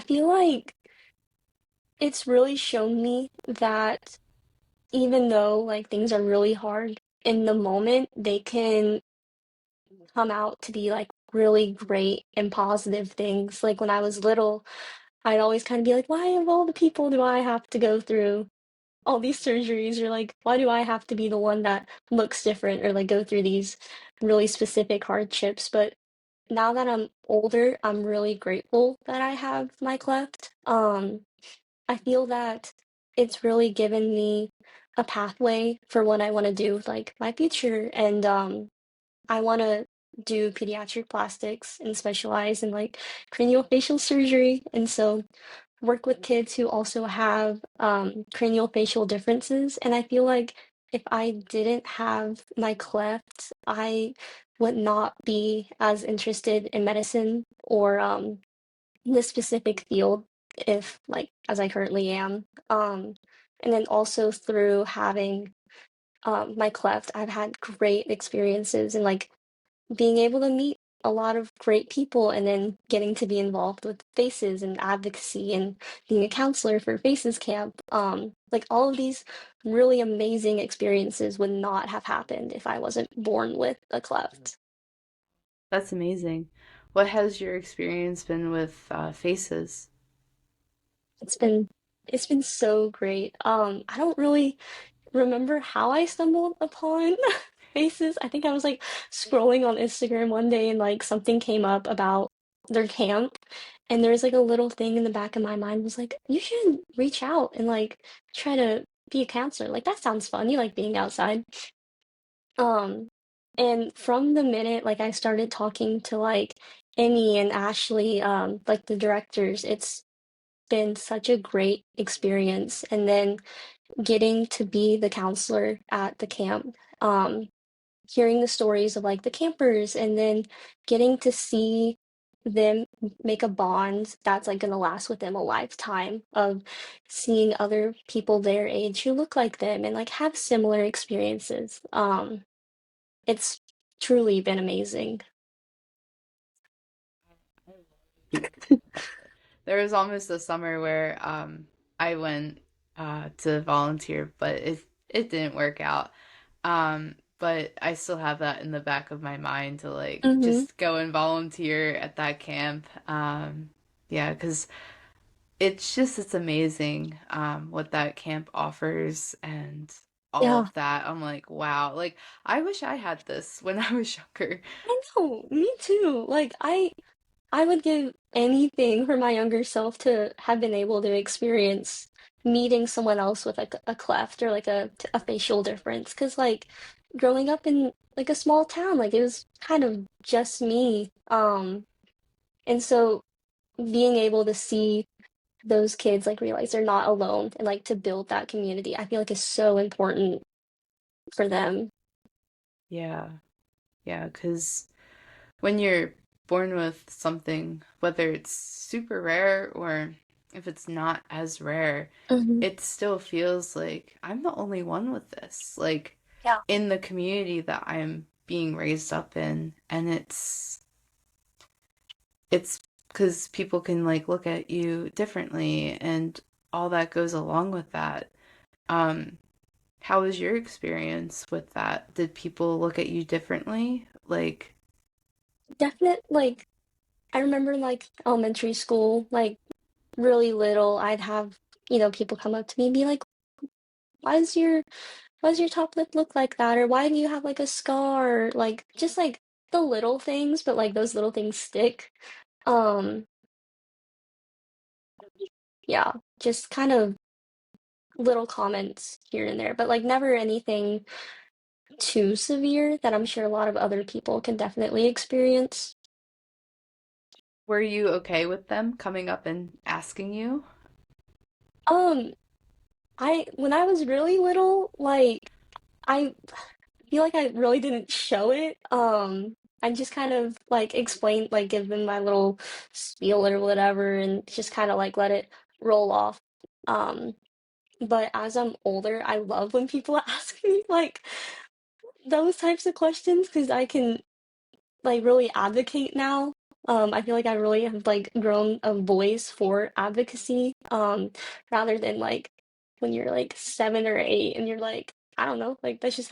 feel like it's really shown me that even though like things are really hard in the moment, they can come out to be like really great and positive things. Like when I was little, I'd always kind of be like, why of all the people do I have to go through all these surgeries? Or like, why do I have to be the one that looks different or like go through these really specific hardships? But now that I'm older, I'm really grateful that I have my cleft. I feel that it's really given me a pathway for what I want to do with like my future. And I want to do pediatric plastics and specialize in like craniofacial surgery. And so work with kids who also have craniofacial differences. And I feel like if I didn't have my cleft, I would not be as interested in medicine or this specific field if like as I currently am. And then also through having my cleft, I've had great experiences and like being able to meet a lot of great people and then getting to be involved with faces and advocacy and being a counselor for faces camp. Like all of these really amazing experiences would not have happened if I wasn't born with a cleft. That's amazing. What has your experience been with faces? It's been it's been so great. I don't really remember how I stumbled upon faces. I think I was like scrolling on Instagram one day and like something came up about their camp and there was like a little thing in the back of my mind was like, you should reach out and like try to be a counselor. Like that sounds fun. You like being outside. Um, and from the minute like I started talking to like Amy and Ashley, like the directors, it's been such a great experience. And then getting to be the counselor at the camp, hearing the stories of like the campers, and then getting to see them make a bond that's like gonna last with them a lifetime of seeing other people their age who look like them and like have similar experiences. It's truly been amazing. There was almost a summer where I went to volunteer, but it didn't work out. But I still have that in the back of my mind to like Hmm. just go and volunteer at that camp. Yeah, because it's amazing what that camp offers and all Yeah, of that. I'm like, wow, like I wish I had this when I was younger. I know, me too. Like I would give anything for my younger self to have been able to experience meeting someone else with like a cleft or like a facial difference. Because like growing up in like a small town, like it was kind of just me. And so being able to see those kids like realize they're not alone and like to build that community, I feel like is so important for them. Yeah, yeah, because when you're born with something, whether it's super rare or if it's not as rare, Hmm. it still feels like I'm the only one with this, like Yeah, in the community that I'm being raised up in. And it's because people can like look at you differently and all that goes along with that. Um, how was your experience with that? Did people look at you differently? Like, definite like I remember like elementary school, like really little, I'd have, people come up to me and be like, why does your top lip look like that? Or why do you have like a scar? Like just like the little things, but like those little things stick. Um, yeah, just kind of little comments here and there, but like never anything too severe that I'm sure a lot of other people can definitely experience. were you okay with them coming up and asking you? Um, I when I was really little, like I feel like I really didn't show it. I just kind of like explained, like give them my little spiel or whatever, and just kind of like let it roll off. Um, but as I'm older, I love when people ask me like those types of questions because I can like really advocate now. I feel like I really have like grown a voice for advocacy, rather than like when you're like 7 or 8 and you're like, I don't know, like that's just